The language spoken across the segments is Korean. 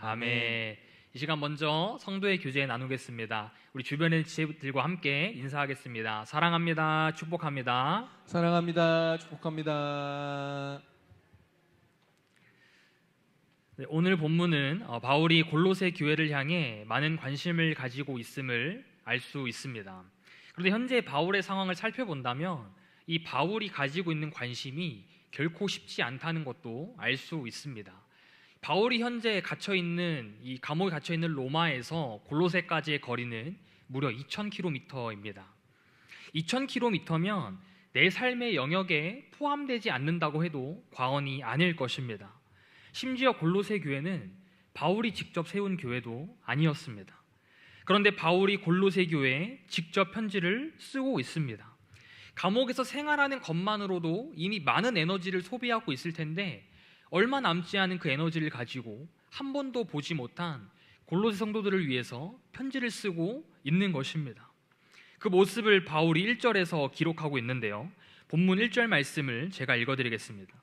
아멘. 이 시간 먼저 성도의 교제 나누겠습니다. 우리 주변의 지체들과 함께 인사하겠습니다. 사랑합니다. 축복합니다. 사랑합니다. 축복합니다. 네, 오늘 본문은 바울이 골로새 교회를 향해 많은 관심을 가지고 있음을 알 수 있습니다. 그런데 현재 바울의 상황을 살펴본다면 이 바울이 가지고 있는 관심이 결코 쉽지 않다는 것도 알 수 있습니다. 바울이 현재 이 감옥에 갇혀 있는 로마에서 골로새까지의 거리는 무려 2000km입니다. 2000km면 내 삶의 영역에 포함되지 않는다고 해도 과언이 아닐 것입니다. 심지어 골로새 교회는 바울이 직접 세운 교회도 아니었습니다. 그런데 바울이 골로새 교회에 직접 편지를 쓰고 있습니다. 감옥에서 생활하는 것만으로도 이미 많은 에너지를 소비하고 있을 텐데 얼마 남지 않은 그 에너지를 가지고 한 번도 보지 못한 골로새 성도들을 위해서 편지를 쓰고 있는 것입니다. 그 모습을 바울이 1절에서 기록하고 있는데요. 본문 1절 말씀을 제가 읽어드리겠습니다.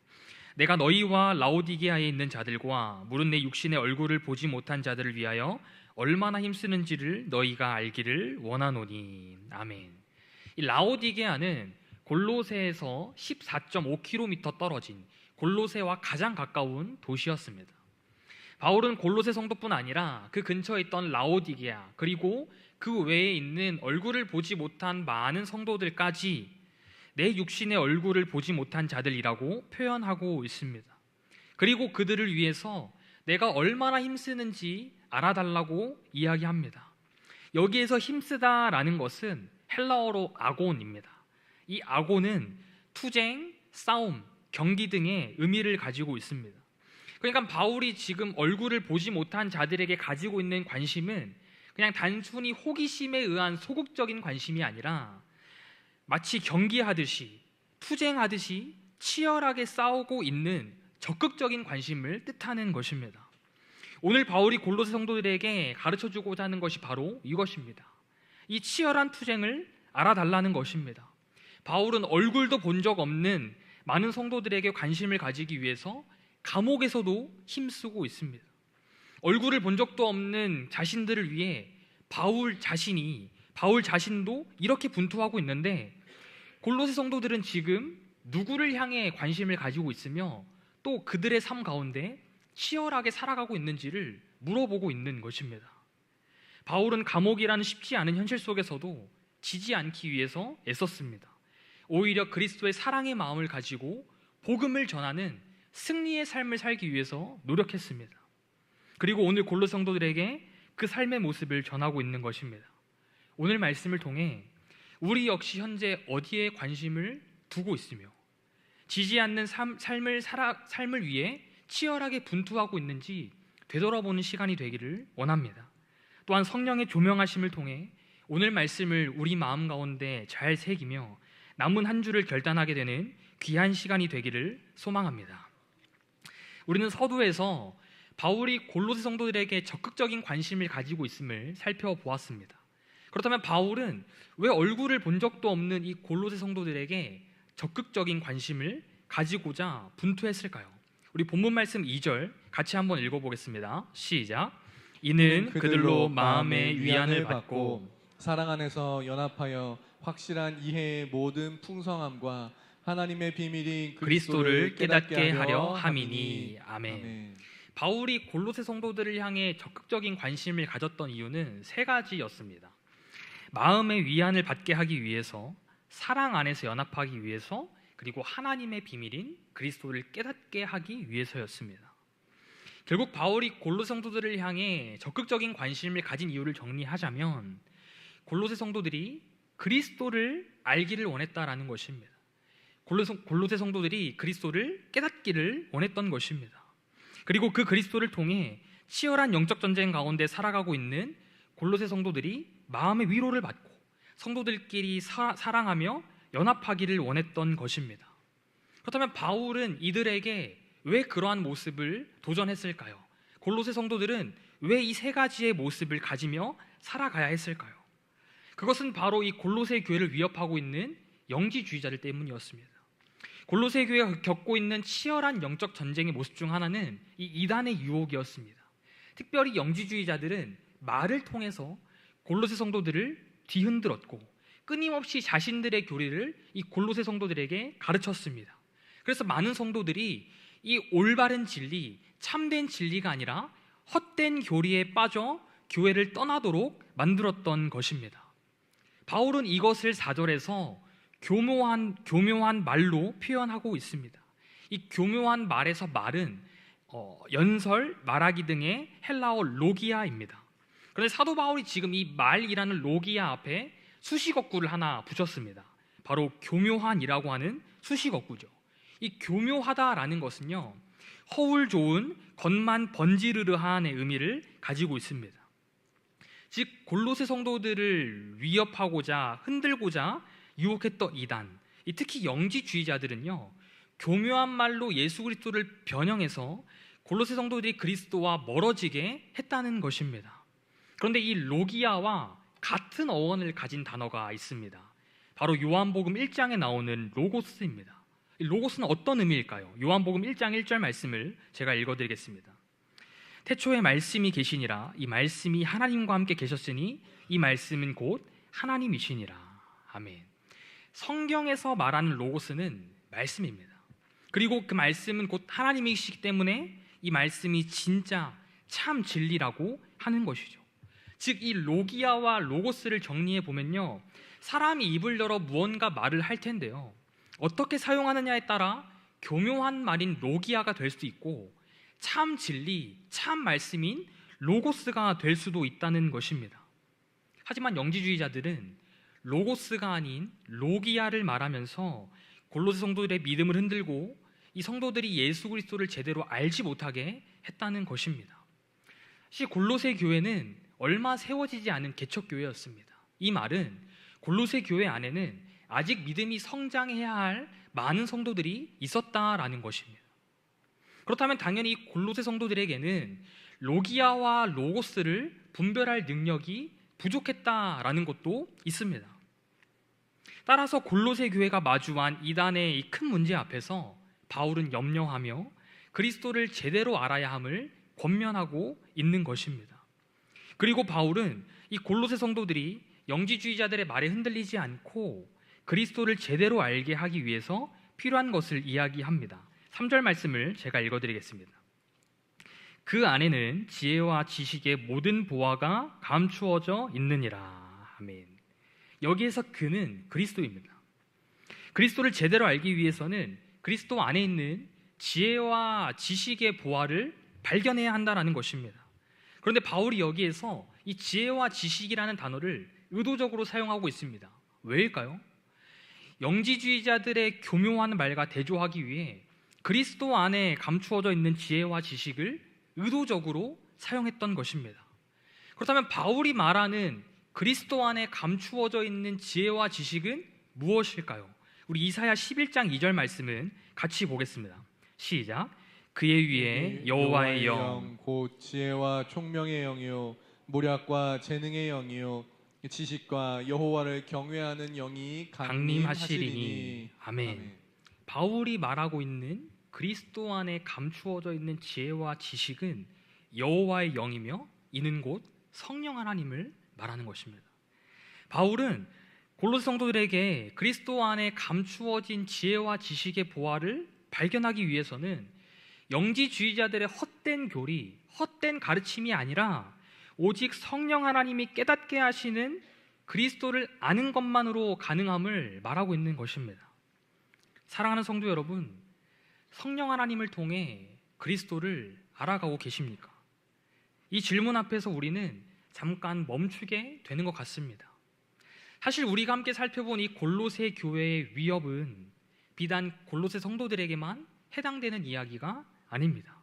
내가 너희와 라오디게아에 있는 자들과 무릇 내 육신의 얼굴을 보지 못한 자들을 위하여 얼마나 힘쓰는지를 너희가 알기를 원하노니. 아멘. 이 라오디게아는 골로새에서 14.5km 떨어진 골로새와 가장 가까운 도시였습니다. 바울은 골로새 성도뿐 아니라 그 근처에 있던 라오디게아 그리고 그 외에 있는 얼굴을 보지 못한 많은 성도들까지 내 육신의 얼굴을 보지 못한 자들이라고 표현하고 있습니다. 그리고 그들을 위해서 내가 얼마나 힘쓰는지 알아달라고 이야기합니다. 여기에서 힘쓰다라는 것은 헬라어로 아곤입니다. 이 아곤은 투쟁, 싸움, 경기 등의 의미를 가지고 있습니다. 그러니까 바울이 지금 얼굴을 보지 못한 자들에게 가지고 있는 관심은 그냥 단순히 호기심에 의한 소극적인 관심이 아니라 마치 경기하듯이 투쟁하듯이 치열하게 싸우고 있는 적극적인 관심을 뜻하는 것입니다. 오늘 바울이 골로새 성도들에게 가르쳐주고자 하는 것이 바로 이것입니다. 이 치열한 투쟁을 알아달라는 것입니다. 바울은 얼굴도 본 적 없는 많은 성도들에게 관심을 가지기 위해서 감옥에서도 힘쓰고 있습니다. 얼굴을 본 적도 없는 자신들을 위해 바울 자신도 이렇게 분투하고 있는데 골로새 성도들은 지금 누구를 향해 관심을 가지고 있으며 또 그들의 삶 가운데 치열하게 살아가고 있는지를 물어보고 있는 것입니다. 바울은 감옥이라는 쉽지 않은 현실 속에서도 지지 않기 위해서 애썼습니다. 오히려 그리스도의 사랑의 마음을 가지고 복음을 전하는 승리의 삶을 살기 위해서 노력했습니다. 그리고 오늘 골로새 성도들에게 그 삶의 모습을 전하고 있는 것입니다. 오늘 말씀을 통해 우리 역시 현재 어디에 관심을 두고 있으며 지지 않는 삶을 위해 치열하게 분투하고 있는지 되돌아보는 시간이 되기를 원합니다. 또한 성령의 조명하심을 통해 오늘 말씀을 우리 마음 가운데 잘 새기며 남은 한 주를 결단하게 되는 귀한 시간이 되기를 소망합니다. 우리는 서두에서 바울이 골로새 성도들에게 적극적인 관심을 가지고 있음을 살펴보았습니다. 그렇다면 바울은 왜 얼굴을 본 적도 없는 이 골로새 성도들에게 적극적인 관심을 가지고자 분투했을까요? 우리 본문 말씀 2절 같이 한번 읽어보겠습니다. 시작. 이는 그들로 마음의 위안을 받고 사랑 안에서 연합하여 확실한 이해의 모든 풍성함과 하나님의 비밀인 그리스도를 깨닫게 하려 함이니. 아멘. 바울이 골로새 성도들을 향해 적극적인 관심을 가졌던 이유는 세 가지였습니다. 마음의 위안을 받게 하기 위해서, 사랑 안에서 연합하기 위해서, 그리고 하나님의 비밀인 그리스도를 깨닫게 하기 위해서였습니다. 결국 바울이 골로새 성도들을 향해 적극적인 관심을 가진 이유를 정리하자면 골로새 성도들이 그리스도를 알기를 원했다라는 것입니다. 골로새 성도들이 그리스도를 깨닫기를 원했던 것입니다. 그리고 그 그리스도를 통해 치열한 영적 전쟁 가운데 살아가고 있는 골로새 성도들이 마음의 위로를 받고 성도들끼리 사랑하며 연합하기를 원했던 것입니다. 그렇다면 바울은 이들에게 왜 그러한 모습을 도전했을까요? 골로새 성도들은 왜 이 세 가지의 모습을 가지며 살아가야 했을까요? 그것은 바로 이 골로새 교회를 위협하고 있는 영지주의자들 때문이었습니다. 골로새 교회가 겪고 있는 치열한 영적 전쟁의 모습 중 하나는 이 이단의 유혹이었습니다. 특별히 영지주의자들은 말을 통해서 골로새 성도들을 뒤흔들었고 끊임없이 자신들의 교리를 이 골로새 성도들에게 가르쳤습니다. 그래서 많은 성도들이 이 올바른 진리, 참된 진리가 아니라 헛된 교리에 빠져 교회를 떠나도록 만들었던 것입니다. 바울은 이것을 4절에서 교묘한 말로 표현하고 있습니다. 이 교묘한 말에서 말은 연설, 말하기 등의 헬라어 로기아입니다. 그런데 사도 바울이 지금 이 말이라는 로기아 앞에 수식어구를 하나 붙였습니다. 바로 교묘한이라고 하는 수식어구죠. 이 교묘하다라는 것은요, 허울 좋은, 겉만 번지르르한의 의미를 가지고 있습니다. 즉 골로새 성도들을 위협하고자 흔들고자 유혹했던 이단, 특히 영지주의자들은요, 교묘한 말로 예수 그리스도를 변형해서 골로새 성도들이 그리스도와 멀어지게 했다는 것입니다. 그런데 이 로기아와 같은 어원을 가진 단어가 있습니다. 바로 요한복음 1장에 나오는 로고스입니다. 이 로고스는 어떤 의미일까요? 요한복음 1장 1절 말씀을 제가 읽어드리겠습니다. 태초에 말씀이 계시니라. 이 말씀이 하나님과 함께 계셨으니 이 말씀은 곧 하나님이시니라. 아멘. 성경에서 말하는 로고스는 말씀입니다. 그리고 그 말씀은 곧 하나님이시기 때문에 이 말씀이 진짜 참 진리라고 하는 것이죠. 즉 이 로기아와 로고스를 정리해 보면요, 사람이 입을 열어 무언가 말을 할 텐데요, 어떻게 사용하느냐에 따라 교묘한 말인 로기아가 될 수도 있고 참 진리, 참 말씀인 로고스가 될 수도 있다는 것입니다. 하지만 영지주의자들은 로고스가 아닌 로기아를 말하면서 골로새 성도들의 믿음을 흔들고 이 성도들이 예수 그리스도를 제대로 알지 못하게 했다는 것입니다. 사실 골로새 교회는 얼마 세워지지 않은 개척교회였습니다. 이 말은 골로새 교회 안에는 아직 믿음이 성장해야 할 많은 성도들이 있었다라는 것입니다. 그렇다면 당연히 골로새 성도들에게는 로기아와 로고스를 분별할 능력이 부족했다라는 것도 있습니다. 따라서 골로새 교회가 마주한 이단의 이 큰 문제 앞에서 바울은 염려하며 그리스도를 제대로 알아야 함을 권면하고 있는 것입니다. 그리고 바울은 이 골로새 성도들이 영지주의자들의 말에 흔들리지 않고 그리스도를 제대로 알게 하기 위해서 필요한 것을 이야기합니다. 3절 말씀을 제가 읽어드리겠습니다. 그 안에는 지혜와 지식의 모든 보화가 감추어져 있느니라. 아멘. 여기에서 그는 그리스도입니다. 그리스도를 제대로 알기 위해서는 그리스도 안에 있는 지혜와 지식의 보화를 발견해야 한다는 것입니다. 그런데 바울이 여기에서 이 지혜와 지식이라는 단어를 의도적으로 사용하고 있습니다. 왜일까요? 영지주의자들의 교묘한 말과 대조하기 위해 그리스도 안에 감추어져 있는 지혜와 지식을 의도적으로 사용했던 것입니다. 그렇다면 바울이 말하는 그리스도 안에 감추어져 있는 지혜와 지식은 무엇일까요? 우리 이사야 11장 2절 말씀은 같이 보겠습니다. 시작. 그의 위에 여호와의 영, 곧 지혜와 총명의 영이요 모략과 재능의 영이요 지식과 여호와를 경외하는 영이 강림하시리니. 아멘. 바울이 말하고 있는 그리스도 안에 감추어져 있는 지혜와 지식은 여호와의 영이며 이는 곧 성령 하나님을 말하는 것입니다. 바울은 골로새 성도들에게 그리스도 안에 감추어진 지혜와 지식의 보화를 발견하기 위해서는 영지주의자들의 헛된 교리, 헛된 가르침이 아니라 오직 성령 하나님이 깨닫게 하시는 그리스도를 아는 것만으로 가능함을 말하고 있는 것입니다. 사랑하는 성도 여러분, 성령 하나님을 통해 그리스도를 알아가고 계십니까? 이 질문 앞에서 우리는 잠깐 멈추게 되는 것 같습니다. 사실 우리가 함께 살펴본 이 골로새 교회의 위협은 비단 골로새 성도들에게만 해당되는 이야기가 아닙니다.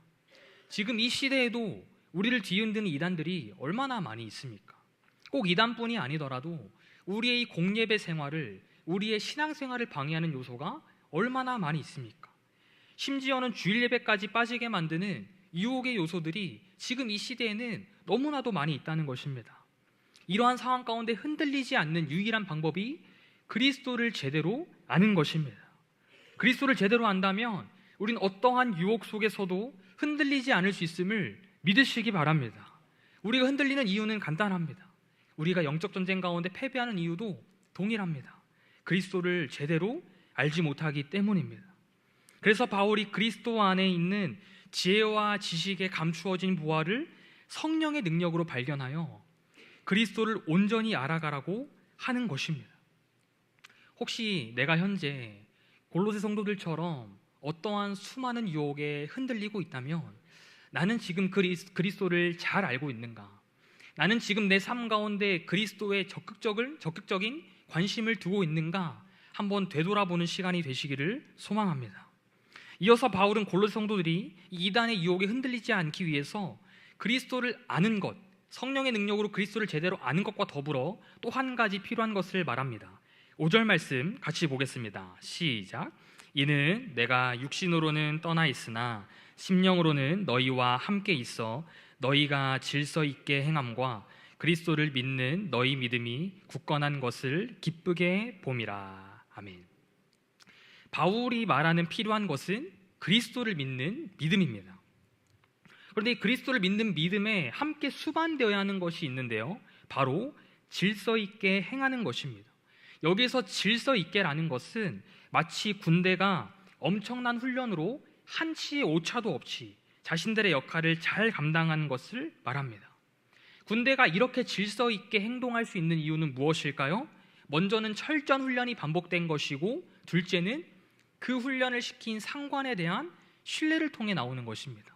지금 이 시대에도 우리를 뒤흔드는 이단들이 얼마나 많이 있습니까? 꼭 이단뿐이 아니더라도 우리의 이 공예배 생활을, 우리의 신앙생활을 방해하는 요소가 얼마나 많이 있습니까? 심지어는 주일 예배까지 빠지게 만드는 유혹의 요소들이 지금 이 시대에는 너무나도 많이 있다는 것입니다. 이러한 상황 가운데 흔들리지 않는 유일한 방법이 그리스도를 제대로 아는 것입니다. 그리스도를 제대로 안다면 우린 어떠한 유혹 속에서도 흔들리지 않을 수 있음을 믿으시기 바랍니다. 우리가 흔들리는 이유는 간단합니다. 우리가 영적 전쟁 가운데 패배하는 이유도 동일합니다. 그리스도를 제대로 알지 못하기 때문입니다. 그래서 바울이 그리스도 안에 있는 지혜와 지식에 감추어진 보화를 성령의 능력으로 발견하여 그리스도를 온전히 알아가라고 하는 것입니다. 혹시 내가 현재 골로새 성도들처럼 어떠한 수많은 유혹에 흔들리고 있다면 나는 지금 그리스도를 잘 알고 있는가? 나는 지금 내 삶 가운데 그리스도에 적극적인 관심을 두고 있는가? 한번 되돌아보는 시간이 되시기를 소망합니다. 이어서 바울은 골로새 성도들이 이단의 유혹에 흔들리지 않기 위해서 그리스도를 아는 것, 성령의 능력으로 그리스도를 제대로 아는 것과 더불어 또 한 가지 필요한 것을 말합니다. 5절 말씀 같이 보겠습니다. 시작. 이는 내가 육신으로는 떠나 있으나 심령으로는 너희와 함께 있어 너희가 질서 있게 행함과 그리스도를 믿는 너희 믿음이 굳건한 것을 기쁘게 봄이라. 아멘. 바울이 말하는 필요한 것은 그리스도를 믿는 믿음입니다. 그런데 그리스도를 믿는 믿음에 함께 수반되어야 하는 것이 있는데요, 바로 질서 있게 행하는 것입니다. 여기서 질서 있게라는 것은 마치 군대가 엄청난 훈련으로 한치의 오차도 없이 자신들의 역할을 잘 감당하는 것을 말합니다. 군대가 이렇게 질서 있게 행동할 수 있는 이유는 무엇일까요? 먼저는 철저한 훈련이 반복된 것이고, 둘째는 그 훈련을 시킨 상관에 대한 신뢰를 통해 나오는 것입니다.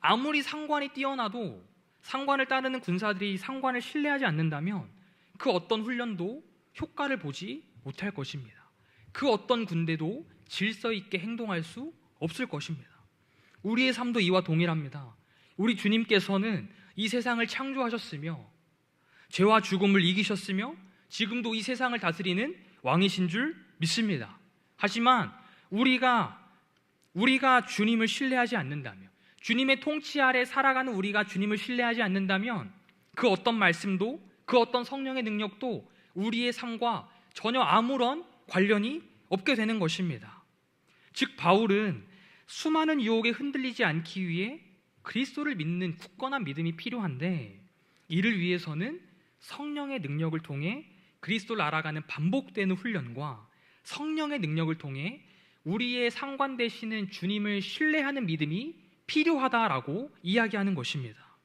아무리 상관이 뛰어나도 상관을 따르는 군사들이 상관을 신뢰하지 않는다면 그 어떤 훈련도 효과를 보지 못할 것입니다. 그 어떤 군대도 질서 있게 행동할 수 없을 것입니다. 우리의 삶도 이와 동일합니다. 우리 주님께서는 이 세상을 창조하셨으며 죄와 죽음을 이기셨으며 지금도 이 세상을 다스리는 왕이신 줄 믿습니다. 하지만 우리가 주님을 신뢰하지 않는다면, 주님의 통치 아래 살아가는 우리가 주님을 신뢰하지 않는다면 그 어떤 말씀도, 그 어떤 성령의 능력도 우리의 삶과 전혀 아무런 관련이 없게 되는 것입니다. 즉 바울은 수많은 유혹에 흔들리지 않기 위해 그리스도를 믿는 굳건한 믿음이 필요한데, 이를 위해서는 성령의 능력을 통해 그리스도를 알아가는 반복되는 훈련과 성령의 능력을 통해 우리의 상관 되시는 주님을 신뢰하는 믿음이 필요하다라고 이야기하는 것입니다.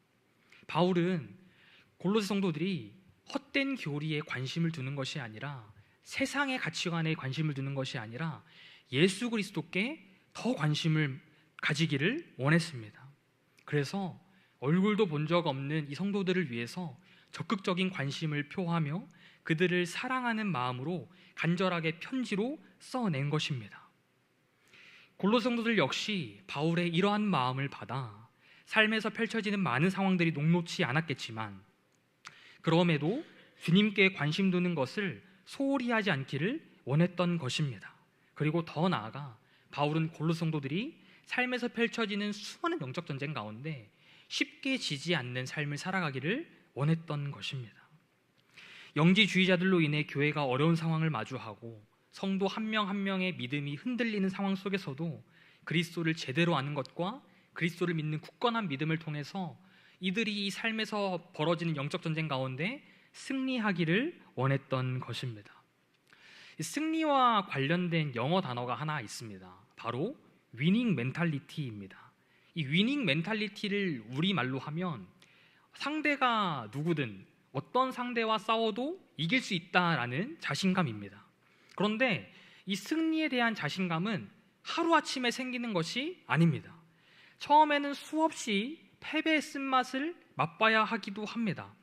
바울은 골로새 성도들이 헛된 교리에 관심을 두는 것이 아니라, 세상의 가치관에 관심을 두는 것이 아니라 예수 그리스도께 더 관심을 가지기를 원했습니다. 그래서 얼굴도 본 적 없는 이 성도들을 위해서 적극적인 관심을 표하며 그들을 사랑하는 마음으로 간절하게 편지로 써낸 것입니다. 골로새 성도들 역시 바울의 이러한 마음을 받아 삶에서 펼쳐지는 많은 상황들이 녹록지 않았겠지만 그럼에도 주님께 관심 두는 것을 소홀히 하지 않기를 원했던 것입니다. 그리고 더 나아가 바울은 골로새 성도들이 삶에서 펼쳐지는 수많은 영적 전쟁 가운데 쉽게 지지 않는 삶을 살아가기를 원했던 것입니다. 영지주의자들로 인해 교회가 어려운 상황을 마주하고 성도 한 명 한 명의 믿음이 흔들리는 상황 속에서도 그리스도를 제대로 아는 것과 그리스도를 믿는 굳건한 믿음을 통해서 이들이 이 삶에서 벌어지는 영적 전쟁 가운데 승리하기를 원했던 것입니다. 승리와 관련된 영어 단어가 하나 있습니다. 바로 위닝 멘탈리티입니다. 이 위닝 멘탈리티를 우리말로 하면 상대가 누구든 어떤 상대와 싸워도 이길 수 있다라는 자신감입니다. 그런데 이 승리에 대한 자신감은 하루아침에 생기는 것이 아닙니다. 처음에는 수없이 패배의 쓴맛을 맛봐야 하기도 합니다.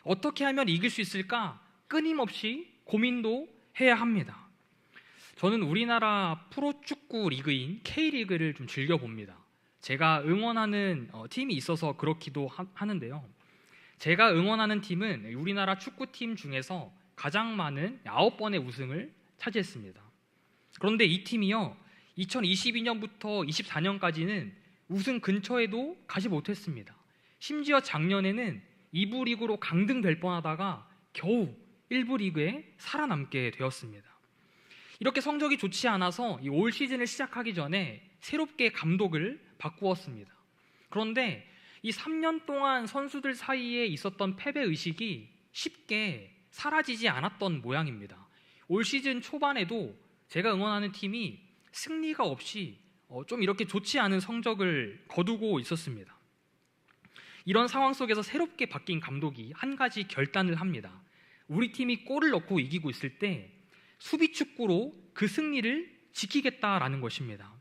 어떻게 하면 이길 수 있을까? 끊임없이 고민도 해야 합니다. 저는 우리나라 프로축구 리그인 K리그를 좀 즐겨봅니다. 제가 응원하는 팀이 있어서 그렇기도 하는데요. 제가 응원하는 팀은 우리나라 축구팀 중에서 가장 많은 9번의 우승을 차지했습니다. 그런데 이 팀이요, 2022년부터 24년까지는 우승 근처에도 가지 못했습니다. 심지어 작년에는 2부 리그로 강등될 뻔하다가 겨우 1부 리그에 살아남게 되었습니다. 이렇게 성적이 좋지 않아서 올 시즌을 시작하기 전에 새롭게 감독을 바꾸었습니다. 그런데 이 3년 동안 선수들 사이에 있었던 패배 의식이 쉽게 사라지지 않았던 모양입니다. 올 시즌 초반에도 제가 응원하는 팀이 승리가 없이 좀 이렇게 좋지 않은 성적을 거두고 있었습니다. 이런 상황 속에서 새롭게 바뀐 감독이 한 가지 결단을 합니다. 우리 팀이 골을 넣고 이기고 있을 때 수비 축구로 그 승리를 지키겠다라는 것입니다.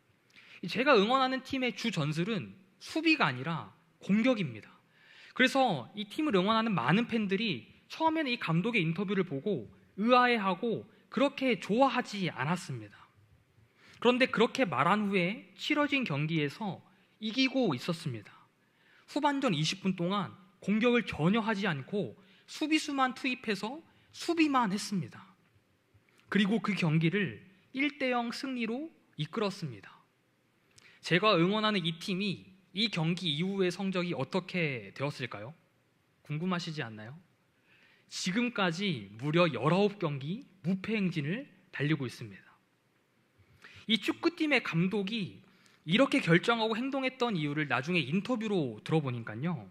제가 응원하는 팀의 주 전술은 수비가 아니라 공격입니다. 그래서 이 팀을 응원하는 많은 팬들이 처음에는 이 감독의 인터뷰를 보고 의아해하고 그렇게 좋아하지 않았습니다. 그런데 그렇게 말한 후에 치러진 경기에서 이기고 있었습니다. 후반전 20분 동안 공격을 전혀 하지 않고 수비수만 투입해서 수비만 했습니다. 그리고 그 경기를 1대0 승리로 이끌었습니다. 제가 응원하는 이 팀이 이 경기 이후의 성적이 어떻게 되었을까요? 궁금하시지 않나요? 지금까지 무려 19경기 무패 행진을 달리고 있습니다. 이 축구팀의 감독이 이렇게 결정하고 행동했던 이유를 나중에 인터뷰로 들어보니까요,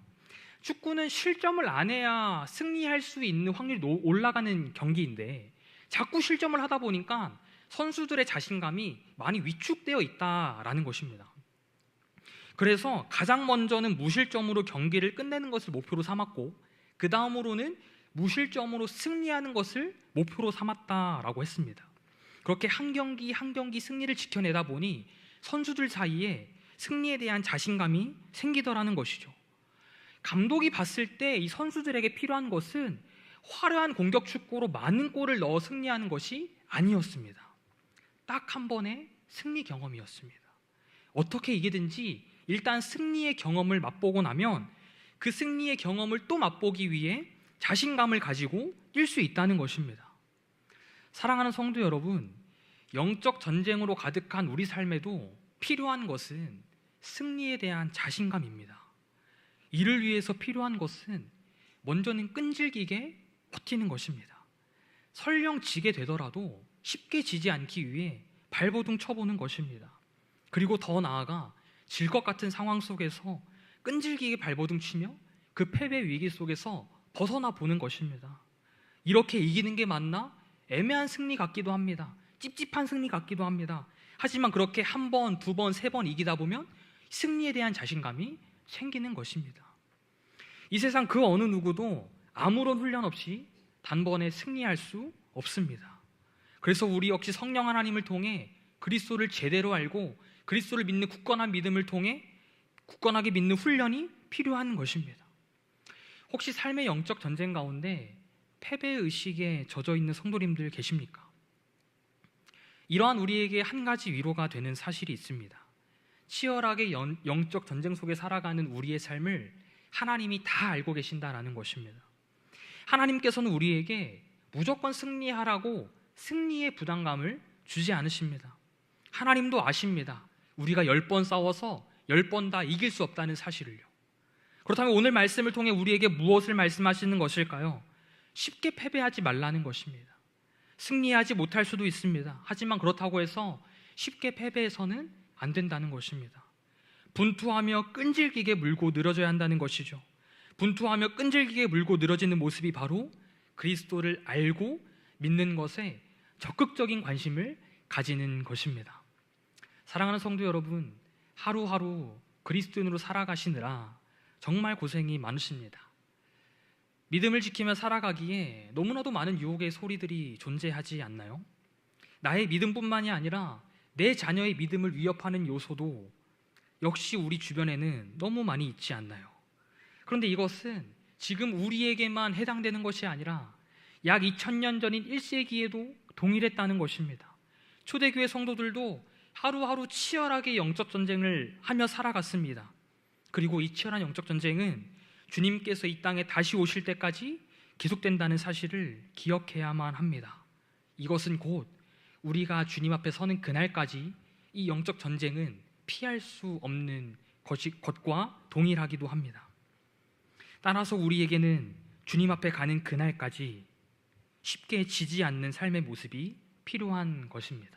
축구는 실점을 안 해야 승리할 수 있는 확률이 올라가는 경기인데 자꾸 실점을 하다 보니까 선수들의 자신감이 많이 위축되어 있다라는 것입니다. 그래서 가장 먼저는 무실점으로 경기를 끝내는 것을 목표로 삼았고, 그 다음으로는 무실점으로 승리하는 것을 목표로 삼았다라고 했습니다. 그렇게 한 경기 한 경기 승리를 지켜내다 보니 선수들 사이에 승리에 대한 자신감이 생기더라는 것이죠. 감독이 봤을 때 이 선수들에게 필요한 것은 화려한 공격 축구로 많은 골을 넣어 승리하는 것이 아니었습니다. 딱 한 번의 승리 경험이었습니다. 어떻게 이기든지 일단 승리의 경험을 맛보고 나면 그 승리의 경험을 또 맛보기 위해 자신감을 가지고 뛸 수 있다는 것입니다. 사랑하는 성도 여러분, 영적 전쟁으로 가득한 우리 삶에도 필요한 것은 승리에 대한 자신감입니다. 이를 위해서 필요한 것은 먼저는 끈질기게 버티는 것입니다. 설령 지게 되더라도 쉽게 지지 않기 위해 발버둥 쳐보는 것입니다. 그리고 더 나아가 질 것 같은 상황 속에서 끈질기게 발버둥 치며 그 패배 위기 속에서 벗어나 보는 것입니다. 이렇게 이기는 게 맞나? 애매한 승리 같기도 합니다. 찝찝한 승리 같기도 합니다. 하지만 그렇게 한 번, 두 번, 세 번 이기다 보면 승리에 대한 자신감이 생기는 것입니다. 이 세상 그 어느 누구도 아무런 훈련 없이 단번에 승리할 수 없습니다. 그래서 우리 역시 성령 하나님을 통해 그리스도를 제대로 알고 그리스도를 믿는 굳건한 믿음을 통해 굳건하게 믿는 훈련이 필요한 것입니다. 혹시 삶의 영적 전쟁 가운데 패배의식에 젖어 있는 성도님들 계십니까? 이러한 우리에게 한 가지 위로가 되는 사실이 있습니다. 치열하게 영적 전쟁 속에 살아가는 우리의 삶을 하나님이 다 알고 계신다라는 것입니다. 하나님께서는 우리에게 무조건 승리하라고 승리의 부담감을 주지 않으십니다. 하나님도 아십니다. 우리가 10번 싸워서 10번 다 이길 수 없다는 사실을요. 그렇다면 오늘 말씀을 통해 우리에게 무엇을 말씀하시는 것일까요? 쉽게 패배하지 말라는 것입니다. 승리하지 못할 수도 있습니다. 하지만 그렇다고 해서 쉽게 패배해서는 안 된다는 것입니다. 분투하며 끈질기게 물고 늘어져야 한다는 것이죠. 분투하며 끈질기게 물고 늘어지는 모습이 바로 그리스도를 알고 믿는 것에 적극적인 관심을 가지는 것입니다. 사랑하는 성도 여러분, 하루하루 그리스도인으로 살아가시느라 정말 고생이 많으십니다. 믿음을 지키며 살아가기에 너무나도 많은 유혹의 소리들이 존재하지 않나요? 나의 믿음뿐만이 아니라 내 자녀의 믿음을 위협하는 요소도 역시 우리 주변에는 너무 많이 있지 않나요? 그런데 이것은 지금 우리에게만 해당되는 것이 아니라 약 2000년 전인 1세기에도 동일했다는 것입니다. 초대교회 성도들도 하루하루 치열하게 영적 전쟁을 하며 살아갔습니다. 그리고 이 치열한 영적 전쟁은 주님께서 이 땅에 다시 오실 때까지 계속된다는 사실을 기억해야만 합니다. 이것은 곧 우리가 주님 앞에 서는 그날까지 이 영적 전쟁은 피할 수 없는 것과 동일하기도 합니다. 따라서 우리에게는 주님 앞에 가는 그날까지 쉽게 지지 않는 삶의 모습이 필요한 것입니다.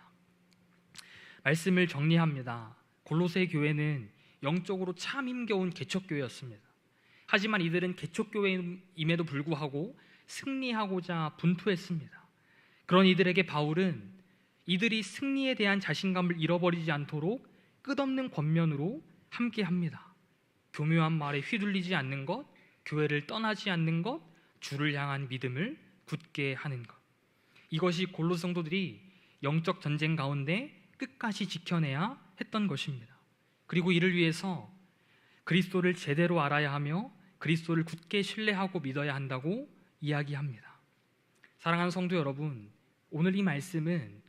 말씀을 정리합니다. 골로새 교회는 영적으로 참 힘겨운 개척교회였습니다. 하지만 이들은 개척교회임에도 불구하고 승리하고자 분투했습니다. 그런 이들에게 바울은 이들이 승리에 대한 자신감을 잃어버리지 않도록 끝없는 권면으로 함께합니다. 교묘한 말에 휘둘리지 않는 것, 교회를 떠나지 않는 것, 주를 향한 믿음을 굳게 하는 것. 이것이 골로새 성도들이 영적 전쟁 가운데 끝까지 지켜내야 했던 것입니다. 그리고 이를 위해서 그리스도를 제대로 알아야 하며 그리스도를 굳게 신뢰하고 믿어야 한다고 이야기합니다. 사랑하는 성도 여러분, 오늘 이 말씀은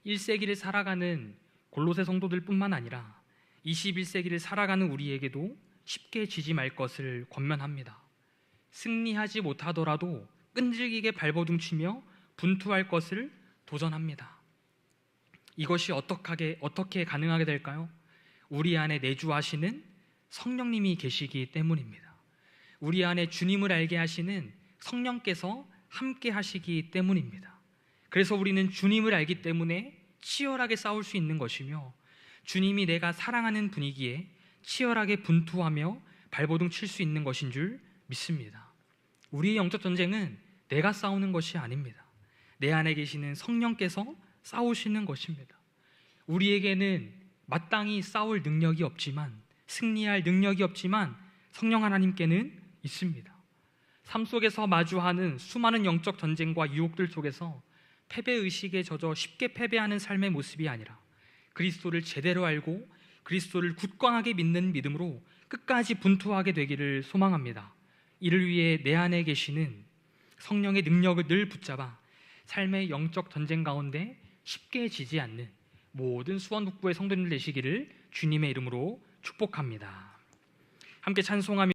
1세기를 살아가는 골로새 성도들뿐만 아니라 21세기를 살아가는 우리에게도 쉽게 지지 말 것을 권면합니다. 승리하지 못하더라도 끈질기게 발버둥치며 분투할 것을 도전합니다. 이것이 어떻게 가능하게 될까요? 우리 안에 내주하시는 성령님이 계시기 때문입니다. 우리 안에 주님을 알게 하시는 성령께서 함께 하시기 때문입니다. 그래서 우리는 주님을 알기 때문에 치열하게 싸울 수 있는 것이며, 주님이 내가 사랑하는 분이기에 치열하게 분투하며 발버둥 칠 수 있는 것인 줄 믿습니다. 우리의 영적 전쟁은 내가 싸우는 것이 아닙니다. 내 안에 계시는 성령께서 싸우시는 것입니다. 우리에게는 마땅히 싸울 능력이 없지만, 승리할 능력이 없지만 성령 하나님께는 있습니다. 삶 속에서 마주하는 수많은 영적 전쟁과 유혹들 속에서 패배의식에 젖어 쉽게 패배하는 삶의 모습이 아니라 그리스도를 제대로 알고 그리스도를 굳건하게 믿는 믿음으로 끝까지 분투하게 되기를 소망합니다. 이를 위해 내 안에 계시는 성령의 능력을 늘 붙잡아 삶의 영적 전쟁 가운데 쉽게 지지 않는 모든 수원북부의 성도님들 되시기를 주님의 이름으로 축복합니다. 함께 찬송하며